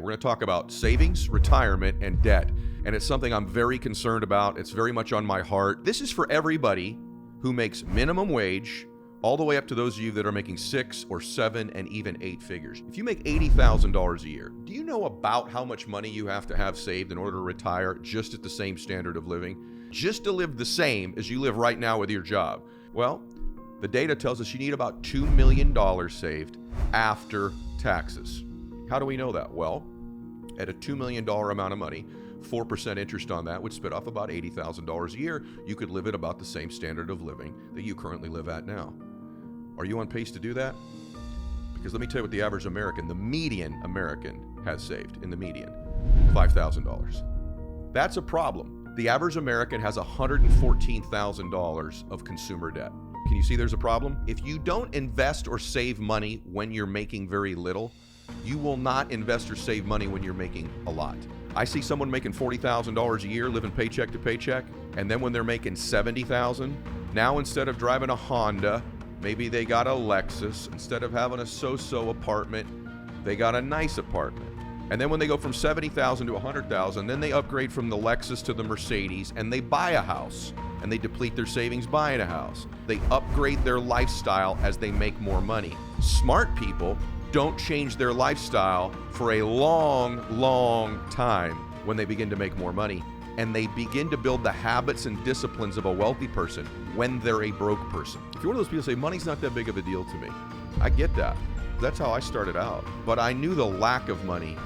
We're going to talk about savings, retirement, and debt. And it's something I'm very concerned about. It's very much on my heart. This is for everybody who makes minimum wage, all the way up to those of you that are making 6 or 7 and even 8 figures. If you make $80,000 a year, do you know about how much money you have to have saved in order to retire just at the same standard of living? Just to live the same as you live right now with your job. Well, the data tells us you need about $2 million saved after taxes. How do we know that? Well, at a $2 million amount of money, 4% interest on that would spit off about $80,000 a year. You could live at about the same standard of living that you currently live at now. Are you on pace to do that? Because let me tell you what the average American, the median American, has saved in the median, $5,000. That's a problem. The average American has $114,000 of consumer debt. Can you see there's a problem? If you don't invest or save money when you're making very little, you will not invest or save money when you're making a lot. I see someone making $40,000 a year living paycheck to paycheck, and then when they're making $70,000, now instead of driving a Honda, maybe they got a Lexus. Instead of having a so-so apartment, they got a nice apartment. And then when they go from $70,000 to $100,000, then they upgrade from the Lexus to the Mercedes, and they buy a house, and they deplete their savings buying a house. They upgrade their lifestyle as they make more money. Smart people don't change their lifestyle for a long, long time when they begin to make more money, and they begin to build the habits and disciplines of a wealthy person when they're a broke person. If you're one of those people who say, money's not that big of a deal to me, I get that. That's how I started out. But I knew the lack of money.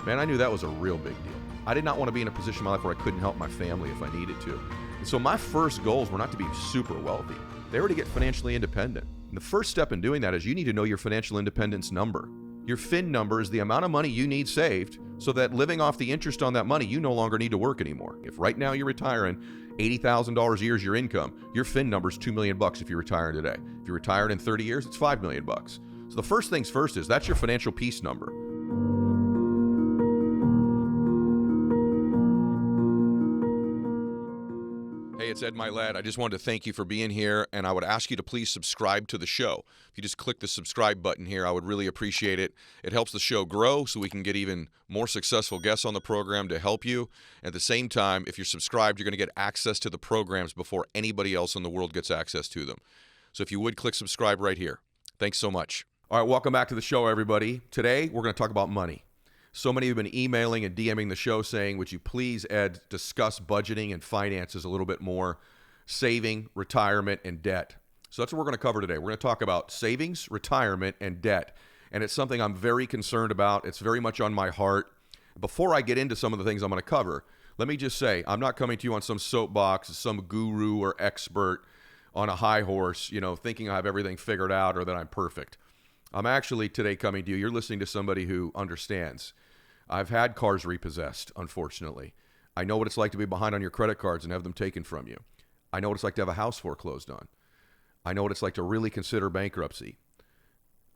Man, I knew that was a real big deal. I did not want to be in a position in my life where I couldn't help my family if I needed to. And so my first goals were not to be super wealthy. They were to get financially independent. And the first step in doing that is you need to know your financial independence number. Your FIN number is the amount of money you need saved so that living off the interest on that money, you no longer need to work anymore. If right now you're retiring, $80,000 a year is your income, your FIN number is $2 million if you're retiring today. If you're retired in 30 years, it's $5 million. So the first things first is that's your financial peace number. Hey, it's Ed Mylett. I just wanted to thank you for being here, and I would ask you to please subscribe to the show. If you just click the subscribe button here, I would really appreciate it. It helps the show grow so we can get even more successful guests on the program to help you. At the same time, if you're subscribed, you're going to get access to the programs before anybody else in the world gets access to them. So if you would, click subscribe right here. Thanks so much. All right, welcome back to the show, everybody. Today, we're going to talk about money. So many have been emailing and DMing the show saying, would you please, Ed, discuss budgeting and finances a little bit more, saving, retirement, and debt. So that's what we're going to cover today. We're going to talk about savings, retirement, and debt. And it's something I'm very concerned about. It's very much on my heart. Before I get into some of the things I'm going to cover, let me just say, I'm not coming to you on some soapbox, some guru or expert on a high horse, thinking I have everything figured out or that I'm perfect. I'm actually today coming to you. You're listening to somebody who understands. I've had cars repossessed, unfortunately. I know what it's like to be behind on your credit cards and have them taken from you. I know what it's like to have a house foreclosed on. I know what it's like to really consider bankruptcy.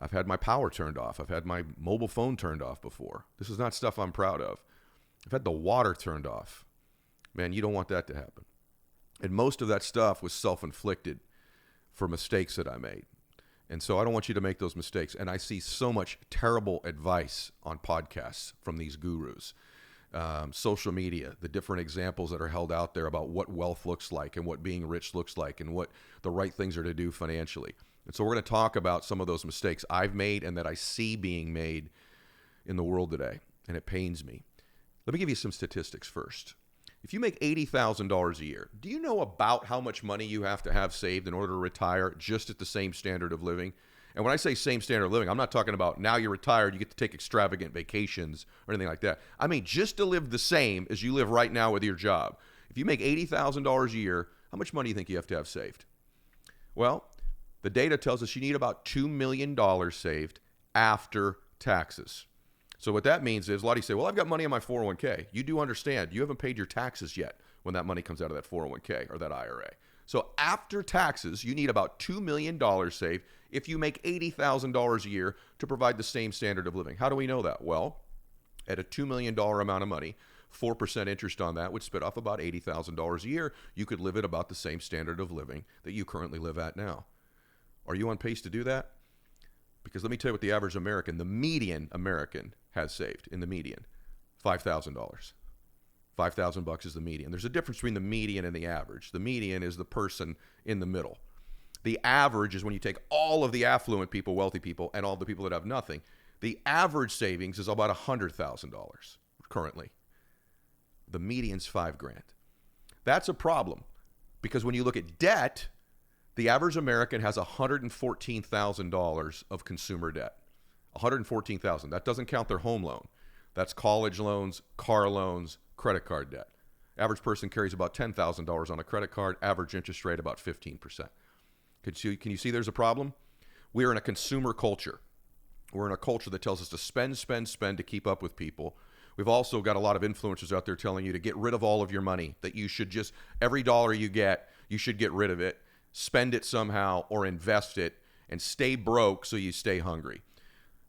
I've had my power turned off. I've had my mobile phone turned off before. This is not stuff I'm proud of. I've had the water turned off. Man, you don't want that to happen. And most of that stuff was self-inflicted for mistakes that I made. And so I don't want you to make those mistakes. And I see so much terrible advice on podcasts from these gurus, social media, the different examples that are held out there about what wealth looks like and what being rich looks like and what the right things are to do financially. And so we're going to talk about some of those mistakes I've made and that I see being made in the world today. And it pains me. Let me give you some statistics first. If you make $80,000 a year, do you know about how much money you have to have saved in order to retire just at the same standard of living? And when I say same standard of living, I'm not talking about now you're retired, you get to take extravagant vacations or anything like that. I mean, just to live the same as you live right now with your job. If you make $80,000 a year, how much money do you think you have to have saved? Well, the data tells us you need about $2 million saved after taxes. So what that means is a lot of you say, well, I've got money in my 401k. You do understand you haven't paid your taxes yet when that money comes out of that 401k or that IRA. So after taxes, you need about $2 million saved if you make $80,000 a year to provide the same standard of living. How do we know that? Well, at a $2 million amount of money, 4% interest on that would spit off about $80,000 a year. You could live at about the same standard of living that you currently live at now. Are you on pace to do that? Because let me tell you what the average American, the median American, has saved in the median. $5,000. 5,000 bucks is the median. There's a difference between the median and the average. The median is the person in the middle. The average is when you take all of the affluent people, wealthy people, and all the people that have nothing. The average savings is about $100,000 currently. The median's $5,000. That's a problem because when you look at debt, the average American has $114,000 of consumer debt. $114,000. That doesn't count their home loan. That's college loans, car loans, credit card debt. Average person carries about $10,000 on a credit card. Average interest rate about 15%. Can you see there's a problem? We're in a consumer culture. We're in a culture that tells us to spend, spend, spend to keep up with people. We've also got a lot of influencers out there telling you to get rid of all of your money, that you should just, every dollar you get, you should get rid of it, spend it somehow, or invest it, and stay broke so you stay hungry.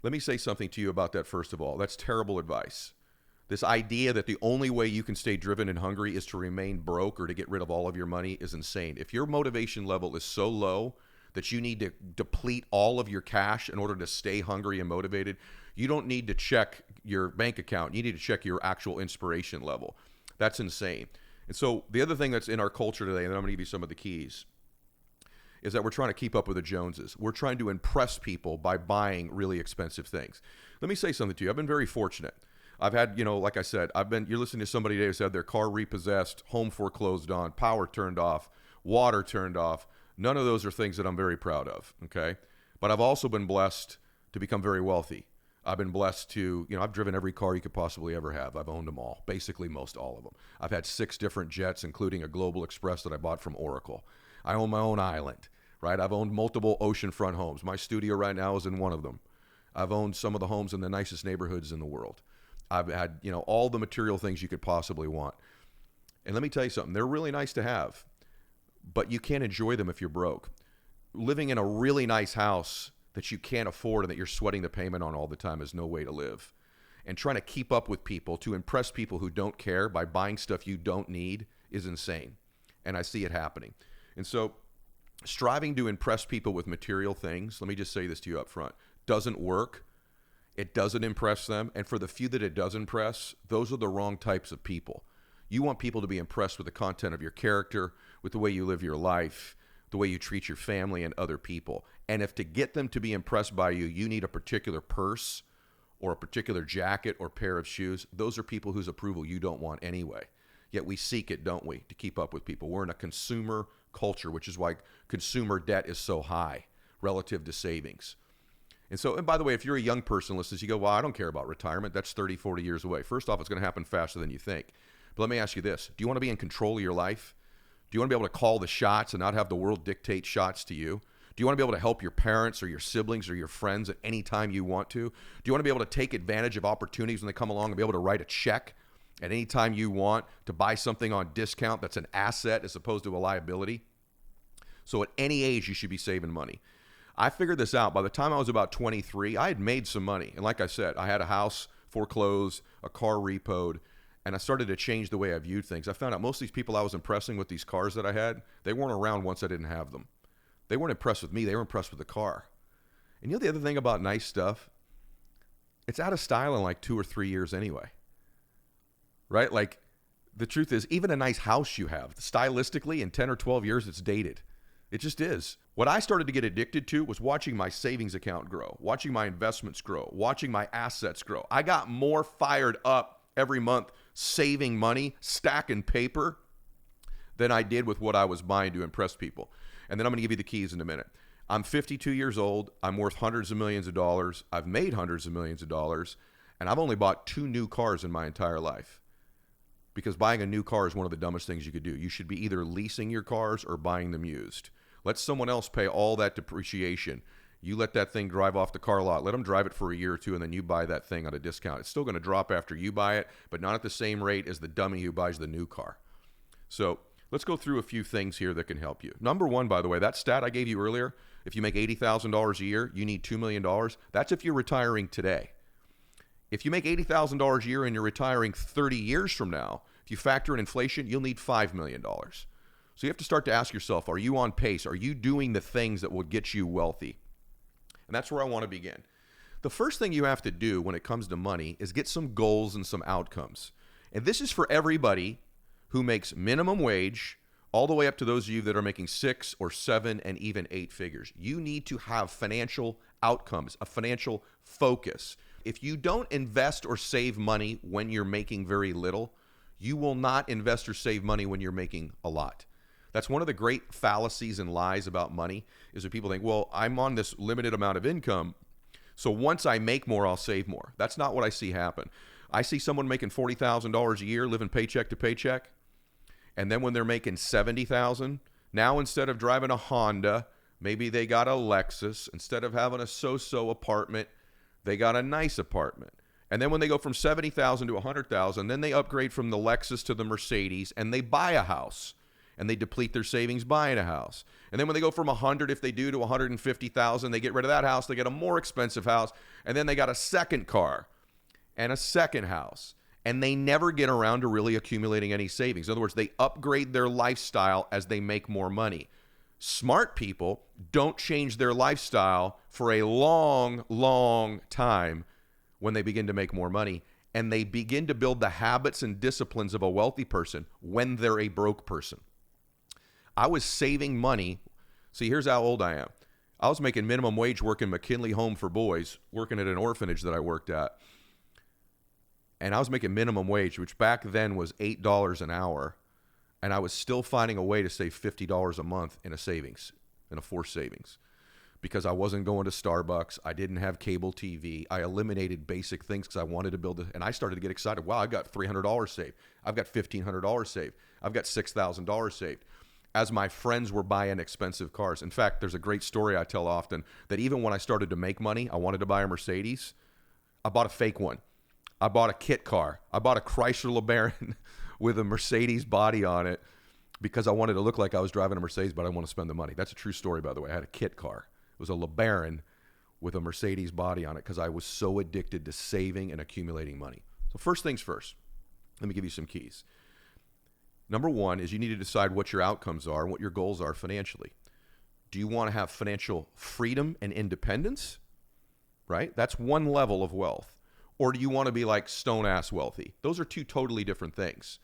Let me say something to you about that first of all. That's terrible advice. This idea that the only way you can stay driven and hungry is to remain broke or to get rid of all of your money is insane. If your motivation level is so low that you need to deplete all of your cash in order to stay hungry and motivated, you don't need to check your bank account. You need to check your actual inspiration level. That's insane. And so the other thing that's in our culture today, and then I'm going to give you some of the keys, is that we're trying to keep up with the Joneses. We're trying to impress people by buying really expensive things. Let me say something to you. I've been very fortunate. I've had, like I said, you're listening to somebody today who's had their car repossessed, home foreclosed on, power turned off, water turned off. None of those are things that I'm very proud of, okay? But I've also been blessed to become very wealthy. I've been blessed to, I've driven every car you could possibly ever have. I've owned them all, basically most all of them. I've had 6 different jets, including a Global Express that I bought from Oracle. I own my own island, right? I've owned multiple oceanfront homes. My studio right now is in one of them. I've owned some of the homes in the nicest neighborhoods in the world. I've had, all the material things you could possibly want. And let me tell you something, they're really nice to have, but you can't enjoy them if you're broke. Living in a really nice house that you can't afford and that you're sweating the payment on all the time is no way to live. And trying to keep up with people, to impress people who don't care by buying stuff you don't need is insane. And I see it happening. And so striving to impress people with material things, let me just say this to you up front, doesn't work. It doesn't impress them. And for the few that it does impress, those are the wrong types of people. You want people to be impressed with the content of your character, with the way you live your life, the way you treat your family and other people. And if to get them to be impressed by you, you need a particular purse or a particular jacket or pair of shoes, those are people whose approval you don't want anyway. Yet we seek it, don't we, to keep up with people. We're in a consumer culture, which is why consumer debt is so high relative to savings. And by the way, if you're a young person listening, you go, well, I don't care about retirement. That's 30, 40 years away. First off, it's going to happen faster than you think. But let me ask you this. Do you want to be in control of your life? Do you want to be able to call the shots and not have the world dictate shots to you? Do you want to be able to help your parents or your siblings or your friends at any time you want to? Do you want to be able to take advantage of opportunities when they come along and be able to write a check at any time you want to buy something on discount that's an asset as opposed to a liability? So at any age, you should be saving money. I figured this out. By the time I was about 23, I had made some money. And like I said, I had a house foreclosed, a car repoed, and I started to change the way I viewed things. I found out most of these people I was impressing with these cars that I had, they weren't around once I didn't have them. They weren't impressed with me. They were impressed with the car. And the other thing about nice stuff, it's out of style in like 2 or 3 years anyway. Right? Like the truth is, even a nice house you have, stylistically in 10 or 12 years, it's dated. It just is. What I started to get addicted to was watching my savings account grow, watching my investments grow, watching my assets grow. I got more fired up every month saving money, stacking paper, than I did with what I was buying to impress people. And then I'm going to give you the keys in a minute. I'm 52 years old. I'm worth hundreds of millions of dollars. I've made hundreds of millions of dollars. And I've only bought 2 new cars in my entire life. Because buying a new car is one of the dumbest things you could do. You should be either leasing your cars or buying them used. Let someone else pay all that depreciation. You let that thing drive off the car lot. Let them drive it for a year or two, and then you buy that thing at a discount. It's still going to drop after you buy it, but not at the same rate as the dummy who buys the new car. So let's go through a few things here that can help you. Number one, by the way, that stat I gave you earlier, if you make $80,000 a year, you need $2 million. That's if you're retiring today. If you make $80,000 a year and you're retiring 30 years from now, if you factor in inflation, you'll need $5 million. So you have to start to ask yourself, are you on pace? Are you doing the things that will get you wealthy? And that's where I want to begin. The first thing you have to do when it comes to money is get some goals and some outcomes. And this is for everybody who makes minimum wage, all the way up to those of you that are making 6 or 7 and even 8 figures. You need to have financial outcomes, a financial focus. If you don't invest or save money when you're making very little, you will not invest or save money when you're making a lot. That's one of the great fallacies and lies about money, is that people think, well, I'm on this limited amount of income, so once I make more, I'll save more. That's not what I see happen. I see someone making $40,000 a year, living paycheck to paycheck, and then when they're making $70,000, now instead of driving a Honda, maybe they got a Lexus. Instead of having a so-so apartment, they got a nice apartment. And then when they go from $70,000 to $100,000, then they upgrade from the Lexus to the Mercedes, and they buy a house, and they deplete their savings buying a house. And then when they go from 100, if they do, to 150,000, they get rid of that house, they get a more expensive house, and then they got a second car and a second house. And they never get around to really accumulating any savings. In other words, they upgrade their lifestyle as they make more money. Smart people don't change their lifestyle for a long, long time when they begin to make more money. And they begin to build the habits and disciplines of a wealthy person when they're a broke person. I was saving money. See, here's how old I am. I was making minimum wage working McKinley Home for Boys, working at an orphanage that I worked at. And I was making minimum wage, which back then was $8 an hour. And I was still finding a way to save $50 a month in a savings, in a forced savings, because I wasn't going to Starbucks. I didn't have cable TV. I eliminated basic things because I wanted to build it. And I started to get excited. Wow, I got $300 saved. I've got $1,500 saved. I've got $6,000 saved. As my friends were buying expensive cars. In fact, there's a great story I tell often that even when I started to make money, I wanted to buy a Mercedes. I bought a fake one. I bought a kit car. I bought a Chrysler LeBaron with a Mercedes body on it because I wanted to look like I was driving a Mercedes, but I didn't want to spend the money. That's a true story, by the way. I had a kit car. It was a LeBaron with a Mercedes body on it because I was so addicted to saving and accumulating money. So first things first, let me give you some keys. Number one is you need to decide what your outcomes are and what your goals are financially. Do you want to have financial freedom and independence? Right? That's one level of wealth. Or do you want to be like stone-ass wealthy? Those are two totally different things.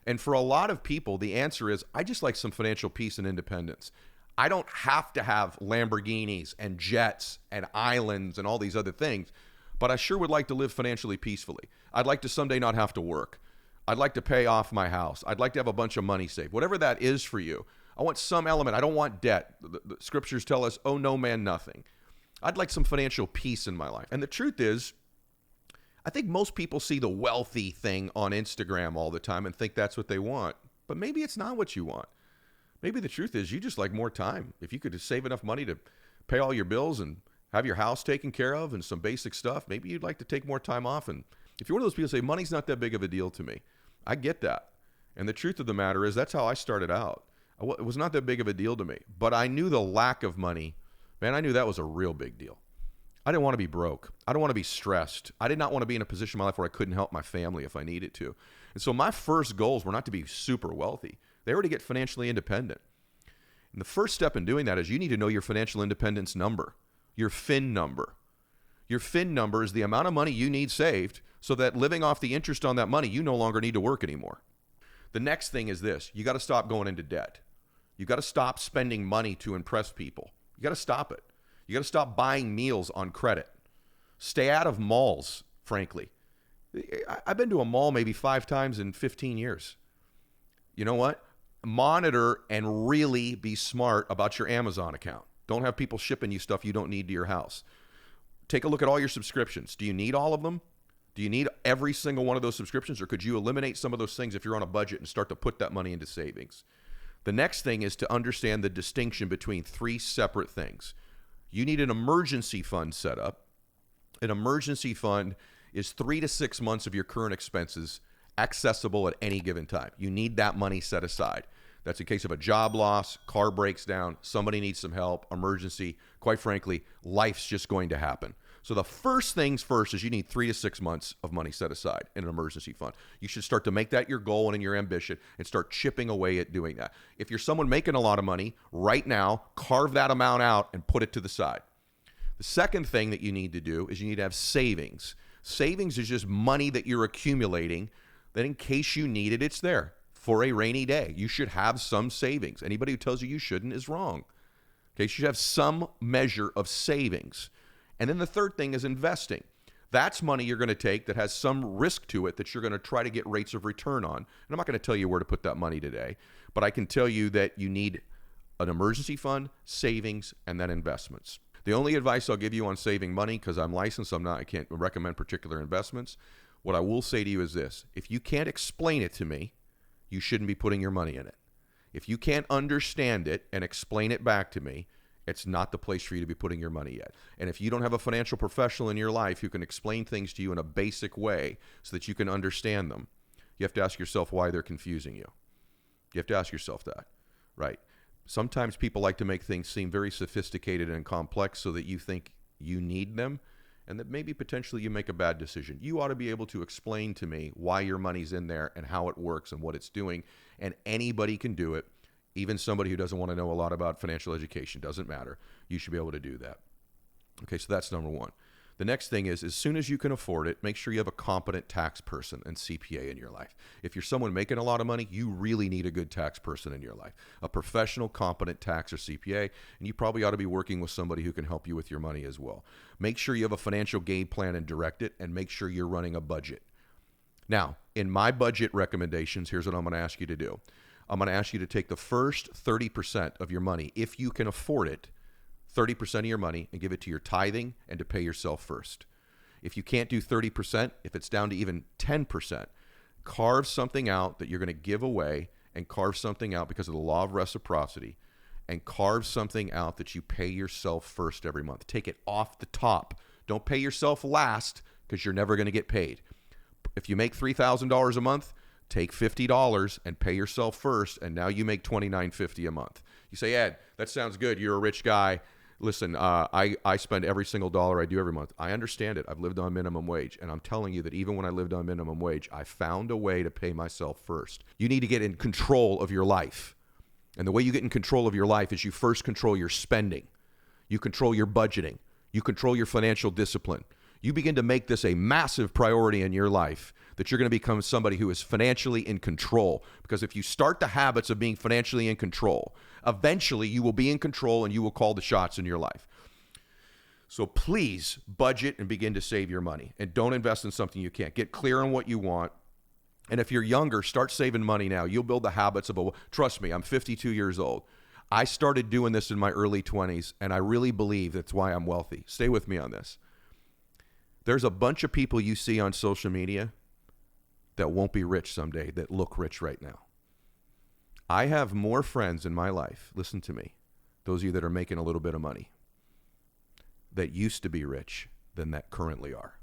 And for a lot of people, the answer is, I just like some financial peace and independence. I don't have to have Lamborghinis and jets and islands and all these other things, but I sure would like to live financially peacefully. I'd like to someday not have to work. I'd like to pay off my house. I'd like to have a bunch of money saved. Whatever that is for you, I want some element. I don't want debt. The scriptures tell us, owe no man nothing. I'd like some financial peace in my life. And the truth is, I think most people see the wealthy thing on Instagram all the time and think that's what they want. But maybe it's not what you want. Maybe the truth is you just like more time. If you could just save enough money to pay all your bills and have your house taken care of and some basic stuff, maybe you'd like to take more time off. And if you're one of those people who say, money's not that big of a deal to me, I get that. And the truth of the matter is that's how I started out. It was not that big of a deal to me. But I knew the lack of money. Man, I knew that was a real big deal. I didn't want to be broke. I don't want to be stressed. I did not want to be in a position in my life where I couldn't help my family if I needed to. And so my first goals were not to be super wealthy. They were to get financially independent. And the first step in doing that is you need to know your financial independence number, your FIN number. Your FIN number is the amount of money you need saved so that living off the interest on that money, you no longer need to work anymore. The next thing is this. You got to stop going into debt. You got to stop spending money to impress people. You got to stop it. You got to stop buying meals on credit. Stay out of malls, frankly. I've been to a mall maybe 5 times in 15 years. You know what? Monitor and really be smart about your Amazon account. Don't have people shipping you stuff you don't need to your house. Take a look at all your subscriptions. Do you need all of them? Do you need every single one of those subscriptions, or could you eliminate some of those things if you're on a budget and start to put that money into savings? The next thing is to understand the distinction between 3 separate things. You need an emergency fund set up. An emergency fund is 3 to 6 months of your current expenses accessible at any given time. You need that money set aside. That's in case of a job loss, car breaks down, somebody needs some help, emergency. Quite frankly, life's just going to happen. So the first things first is you need 3 to 6 months of money set aside in an emergency fund. You should start to make that your goal and in your ambition and start chipping away at doing that. If you're someone making a lot of money right now, carve that amount out and put it to the side. The second thing that you need to do is you need to have savings. Savings is just money that you're accumulating that in case you need it, it's there for a rainy day. You should have some savings. Anybody who tells you you shouldn't is wrong. Okay, you should have some measure of savings. And then the third thing is investing. That's money you're going to take that has some risk to it that you're going to try to get rates of return on. And I'm not going to tell you where to put that money today, but I can tell you that you need an emergency fund, savings, and then investments. The only advice I'll give you on saving money, because I'm licensed, I can't recommend particular investments. What I will say to you is this: if you can't explain it to me, you shouldn't be putting your money in it. If you can't understand it and explain it back to me, it's not the place for you to be putting your money yet. And if you don't have a financial professional in your life who can explain things to you in a basic way so that you can understand them, you have to ask yourself why they're confusing you. You have to ask yourself that, right? Sometimes people like to make things seem very sophisticated and complex so that you think you need them and that maybe potentially you make a bad decision. You ought to be able to explain to me why your money's in there and how it works and what it's doing. And anybody can do it. Even somebody who doesn't want to know a lot about financial education, doesn't matter. You should be able to do that. Okay, so that's number one. The next thing is, as soon as you can afford it, make sure you have a competent tax person and CPA in your life. If you're someone making a lot of money, you really need a good tax person in your life, a professional, competent tax or CPA, and you probably ought to be working with somebody who can help you with your money as well. Make sure you have a financial game plan and direct it, and make sure you're running a budget. Now, in my budget recommendations, here's what I'm going to ask you to do. I'm going to ask you to take the first 30% of your money, if you can afford it, 30% of your money, and give it to your tithing and to pay yourself first. If you can't do 30%, if it's down to even 10%, carve something out that you're going to give away, and carve something out because of the law of reciprocity, and carve something out that you pay yourself first every month. Take it off the top. Don't pay yourself last because you're never going to get paid. If you make $3,000 a month, take $50 and pay yourself first, and now you make $29.50 a month. You say, Ed, that sounds good. You're a rich guy. Listen, I spend every single dollar I do every month. I understand it. I've lived on minimum wage, and I'm telling you that even when I lived on minimum wage, I found a way to pay myself first. You need to get in control of your life, and the way you get in control of your life is you first control your spending. You control your budgeting. You control your financial discipline. You begin to make this a massive priority in your life, that you're going to become somebody who is financially in control. Because if you start the habits of being financially in control, eventually you will be in control and you will call the shots in your life. So please budget and begin to save your money, and don't invest in something you can't. Get clear on what you want. And if you're younger, start saving money now. You'll build the habits of trust me, I'm 52 years old. I started doing this in my early 20s, and I really believe that's why I'm wealthy. Stay with me on this. There's a bunch of people you see on social media that won't be rich someday, that look rich right now. I have more friends in my life, listen to me, those of you that are making a little bit of money, that used to be rich than that currently are.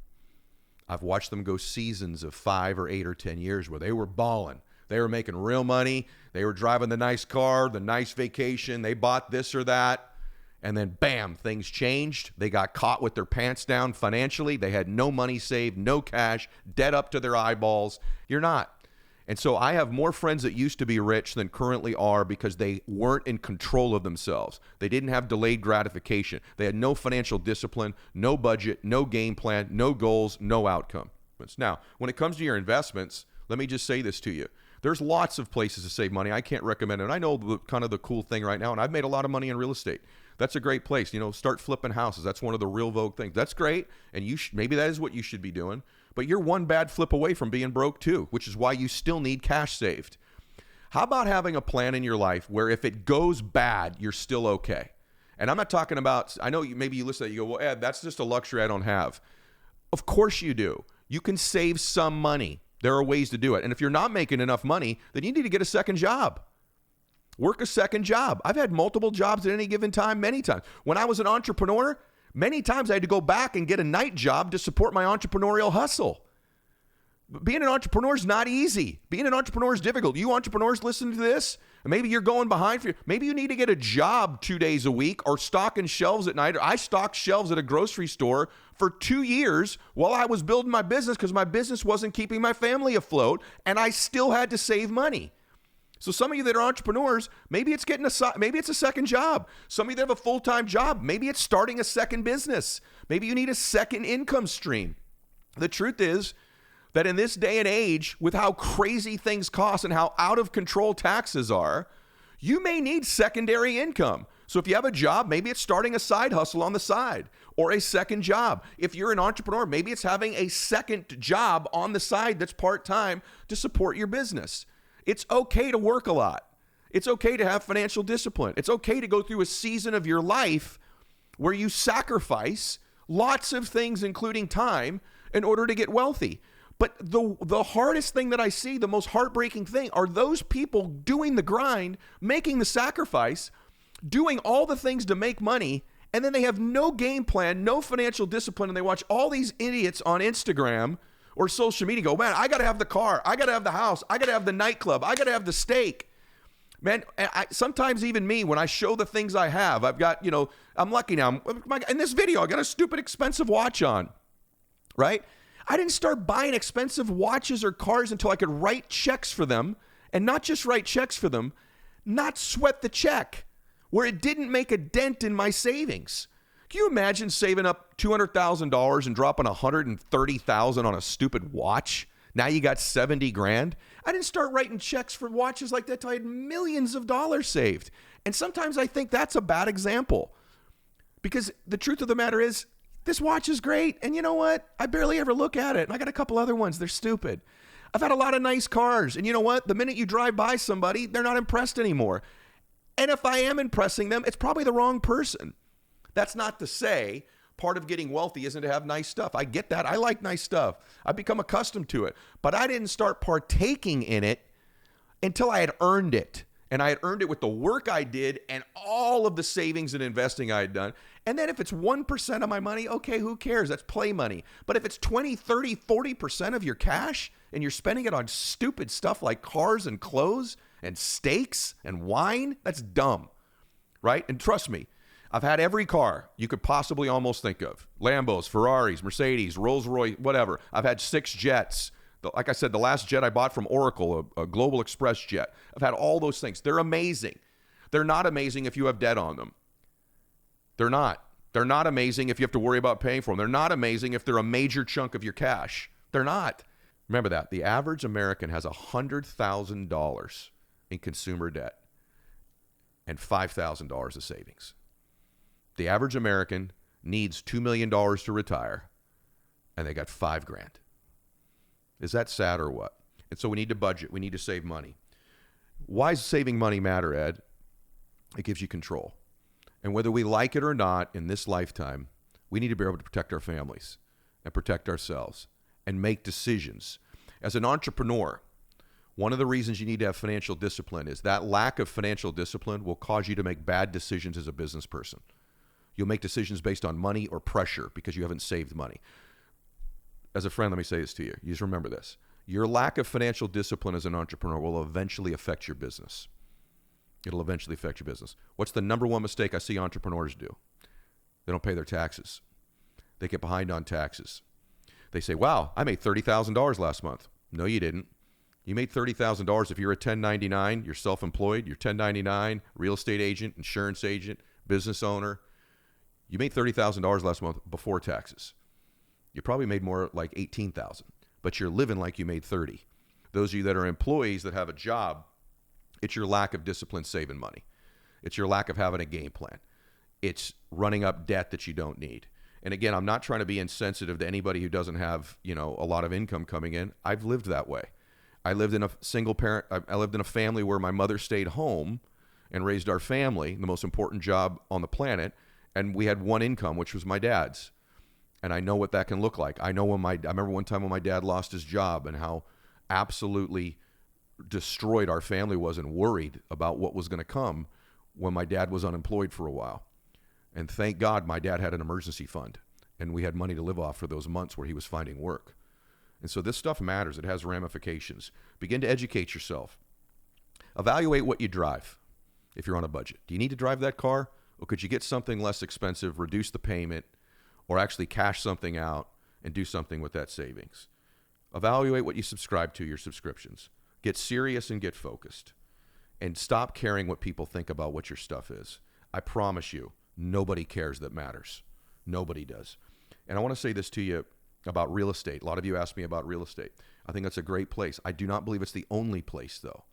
I've watched them go seasons of 5 or 8 or 10 years where they were balling. They were making real money. They were driving the nice car, the nice vacation. They bought this or that. And then, bam, things changed. They got caught with their pants down financially. They had no money saved, no cash, debt up to their eyeballs. You're not. And so I have more friends that used to be rich than currently are because they weren't in control of themselves. They didn't have delayed gratification. They had no financial discipline, no budget, no game plan, no goals, no outcome. Now, when it comes to your investments, let me just say this to you. There's lots of places to save money. I can't recommend it. I know kind of the cool thing right now, and I've made a lot of money in real estate. That's a great place. Start flipping houses. That's one of the real vogue things. That's great, and maybe that is what you should be doing. But you're one bad flip away from being broke too, which is why you still need cash saved. How about having a plan in your life where if it goes bad, you're still okay? And I'm not talking about, I know maybe you listen to that, you go, well, Ed, that's just a luxury I don't have. Of course you do. You can save some money. There are ways to do it. And if you're not making enough money, then you need to get a second job. Work a second job. I've had multiple jobs at any given time, many times. When I was an entrepreneur, many times I had to go back and get a night job to support my entrepreneurial hustle. Being an entrepreneur is not easy. Being an entrepreneur is difficult. You entrepreneurs listen to this, and maybe you're going behind. Maybe you need to get a job 2 days a week or stocking shelves at night. I stocked shelves at a grocery store for 2 years while I was building my business because my business wasn't keeping my family afloat, and I still had to save money. So some of you that are entrepreneurs, maybe it's maybe it's a second job. Some of you that have a full-time job, maybe it's starting a second business. Maybe you need a second income stream. The truth is that in this day and age, with how crazy things cost and how out of control taxes are, you may need secondary income. So if you have a job, maybe it's starting a side hustle on the side or a second job. If you're an entrepreneur, maybe it's having a second job on the side that's part-time to support your business. It's okay to work a lot. It's okay to have financial discipline. It's okay to go through a season of your life where you sacrifice lots of things, including time, in order to get wealthy. But the hardest thing that I see, the most heartbreaking thing, are those people doing the grind, making the sacrifice, doing all the things to make money, and then they have no game plan, no financial discipline, and they watch all these idiots on Instagram or social media go, man, I got to have the car. I got to have the house. I got to have the nightclub. I got to have the steak. Man, sometimes even me, when I show the things I have, I've got, I'm lucky now. In this video, I got a stupid expensive watch on, right? I didn't start buying expensive watches or cars until I could write checks for them, and not just write checks for them, not sweat the check, where it didn't make a dent in my savings. Can you imagine saving up $200,000 and dropping $130,000 on a stupid watch? Now you got 70 grand. I didn't start writing checks for watches like that till I had millions of dollars saved. And sometimes I think that's a bad example, because the truth of the matter is, this watch is great. And you know what? I barely ever look at it. And I got a couple other ones. They're stupid. I've had a lot of nice cars. And you know what? The minute you drive by somebody, they're not impressed anymore. And if I am impressing them, it's probably the wrong person. That's not to say part of getting wealthy isn't to have nice stuff. I get that. I like nice stuff. I've become accustomed to it. But I didn't start partaking in it until I had earned it. And I had earned it with the work I did and all of the savings and investing I had done. And then if it's 1% of my money, okay, who cares? That's play money. But if it's 20, 30, 40% of your cash and you're spending it on stupid stuff like cars and clothes and steaks and wine, that's dumb, right? And trust me, I've had every car you could possibly almost think of. Lambos, Ferraris, Mercedes, Rolls-Royce, whatever. I've had 6 jets. Like I said, the last jet I bought from Oracle, a Global Express jet. I've had all those things. They're amazing. They're not amazing if you have debt on them. They're not. They're not amazing if you have to worry about paying for them. They're not amazing if they're a major chunk of your cash. They're not. Remember that. The average American has $100,000 in consumer debt and $5,000 of savings. The average American needs $2 million to retire, and they got $5,000. Is that sad or what? And so we need to budget. We need to save money. Why does saving money matter, Ed? It gives you control. And whether we like it or not in this lifetime, we need to be able to protect our families and protect ourselves and make decisions. As an entrepreneur, one of the reasons you need to have financial discipline is that lack of financial discipline will cause you to make bad decisions as a business person. You'll make decisions based on money or pressure because you haven't saved money. As a friend, let me say this to you. You just remember this. Your lack of financial discipline as an entrepreneur will eventually affect your business. It'll eventually affect your business. What's the number one mistake I see entrepreneurs do? They don't pay their taxes. They get behind on taxes. They say, wow, I made $30,000 last month. No, you didn't. You made $30,000 if you're a 1099, you're self-employed, you're 1099, real estate agent, insurance agent, business owner. You made $30,000 last month before taxes. You probably made more like $18,000, but you're living like you made 30. Those of you that are employees that have a job, it's your lack of discipline saving money. It's your lack of having a game plan. It's running up debt that you don't need. And again, I'm not trying to be insensitive to anybody who doesn't have, a lot of income coming in. I've lived that way. I lived in a single parent. I lived in a family where my mother stayed home and raised our family, the most important job on the planet. And we had one income, which was my dad's. And I know what that can look like. I remember one time when my dad lost his job and how absolutely destroyed our family was and worried about what was going to come when my dad was unemployed for a while. And thank God my dad had an emergency fund and we had money to live off for those months where he was finding work. And so this stuff matters. It has ramifications. Begin to educate yourself. Evaluate what you drive if you're on a budget. Do you need to drive that car? Or could you get something less expensive, reduce the payment, or actually cash something out and do something with that savings? Evaluate what you subscribe to, your subscriptions. Get serious and get focused. And stop caring what people think about what your stuff is. I promise you, nobody cares that matters. Nobody does. And I want to say this to you about real estate. A lot of you ask me about real estate. I think that's a great place. I do not believe it's the only place, though.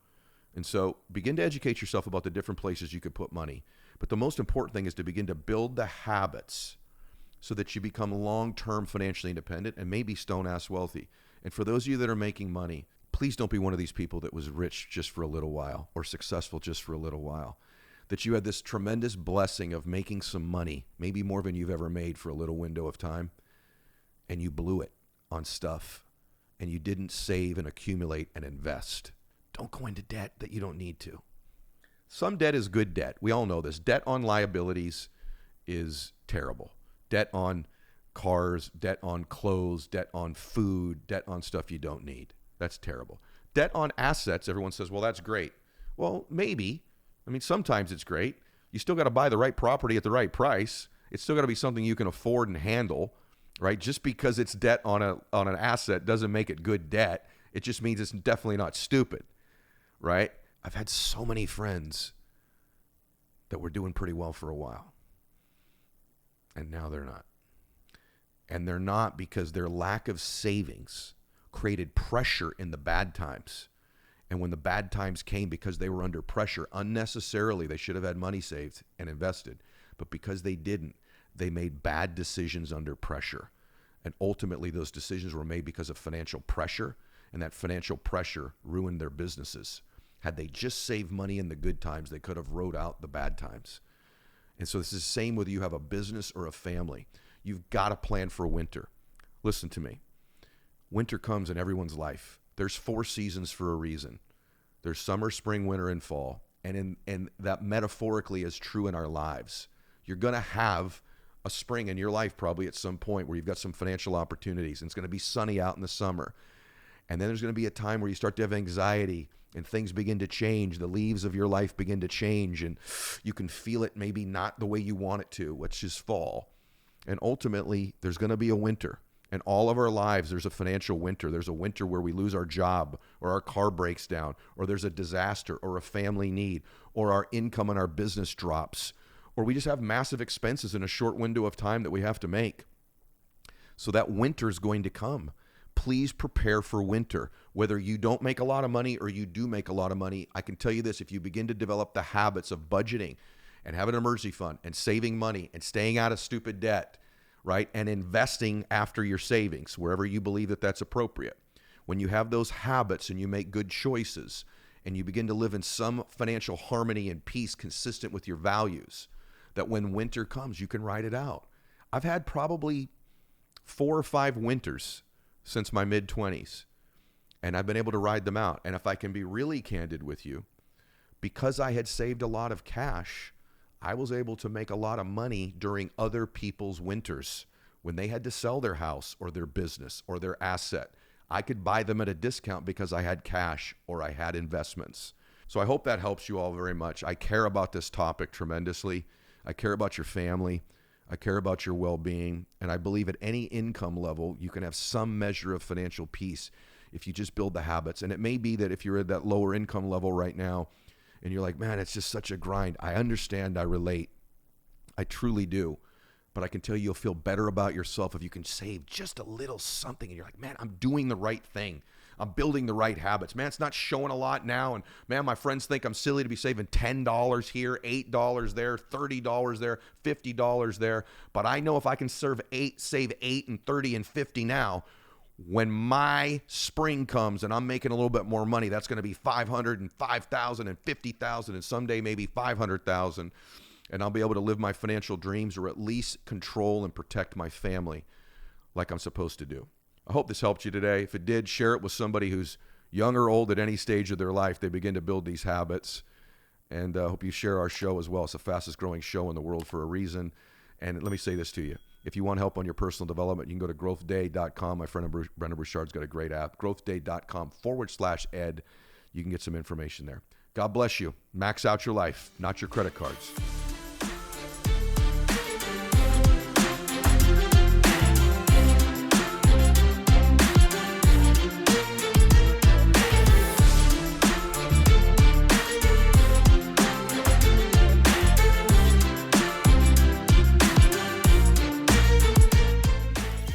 And so begin to educate yourself about the different places you could put money. But the most important thing is to begin to build the habits so that you become long-term financially independent and maybe stone-ass wealthy. And for those of you that are making money, please don't be one of these people that was rich just for a little while or successful just for a little while. That you had this tremendous blessing of making some money, maybe more than you've ever made for a little window of time, and you blew it on stuff, and you didn't save and accumulate and invest. Don't go into debt that you don't need to. Some debt is good debt. We all know this. Debt on liabilities is terrible. Debt on cars, debt on clothes, debt on food, debt on stuff you don't need. That's terrible. Debt on assets, everyone says, well, that's great. Well, maybe. I mean, sometimes it's great. You still got to buy the right property at the right price. It's still got to be something you can afford and handle, right? Just because it's debt on an asset doesn't make it good debt. It just means it's definitely not stupid, right? I've had so many friends that were doing pretty well for a while, and now they're not. And they're not because their lack of savings created pressure in the bad times. And when the bad times came, because they were under pressure unnecessarily, they should have had money saved and invested. But because they didn't, they made bad decisions under pressure. And ultimately, those decisions were made because of financial pressure, and that financial pressure ruined their businesses. Had they just saved money in the good times, they could have rode out the bad times. And so this is the same whether you have a business or a family. You've got to plan for winter. Listen to me. Winter comes in everyone's life. There's 4 seasons for a reason. There's summer, spring, winter, and fall. And that metaphorically is true in our lives. You're going to have a spring in your life probably at some point where you've got some financial opportunities, and it's going to be sunny out in the summer. And then there's going to be a time where you start to have anxiety and things begin to change. The leaves of your life begin to change, and you can feel it maybe not the way you want it to, which is fall. And ultimately, there's going to be a winter. In all of our lives, there's a financial winter. There's a winter where we lose our job, or our car breaks down, or there's a disaster, or a family need, or our income in our business drops, or we just have massive expenses in a short window of time that we have to make. So that winter is going to come. Please prepare for winter. Whether you don't make a lot of money or you do make a lot of money, I can tell you this: if you begin to develop the habits of budgeting and have an emergency fund and saving money and staying out of stupid debt, right, and investing after your savings, wherever you believe that that's appropriate. When you have those habits and you make good choices and you begin to live in some financial harmony and peace consistent with your values, that when winter comes, you can ride it out. I've had probably 4 or 5 winters since my mid-20s, and I've been able to ride them out. And if I can be really candid with you, because I had saved a lot of cash, I was able to make a lot of money during other people's winters when they had to sell their house or their business or their asset. I could buy them at a discount because I had cash or I had investments. So I hope that helps you all very much. I care about this topic tremendously. I care about your family. I care about your well-being. And I believe at any income level, you can have some measure of financial peace if you just build the habits. And it may be that if you're at that lower income level right now, and you're like, man, it's just such a grind. I understand, I relate. I truly do. But I can tell you, you'll feel better about yourself if you can save just a little something. And you're like, man, I'm doing the right thing. I'm building the right habits. Man, it's not showing a lot now. And man, my friends think I'm silly to be saving $10 here, $8 there, $30 there, $50 there. But I know if I can save 8 and 30 and 50 now, when my spring comes and I'm making a little bit more money, that's going to be 500 and 5,000 and 50,000 and someday maybe 500,000. And I'll be able to live my financial dreams, or at least control and protect my family like I'm supposed to do. I hope this helped you today. If it did, share it with somebody who's young or old at any stage of their life. They begin to build these habits. And I hope you share our show as well. It's the fastest growing show in the world for a reason. And let me say this to you. If you want help on your personal development, you can go to growthday.com. My friend Brendan Bouchard's got a great app, growthday.com/ed. You can get some information there. God bless you. Max out your life, not your credit cards.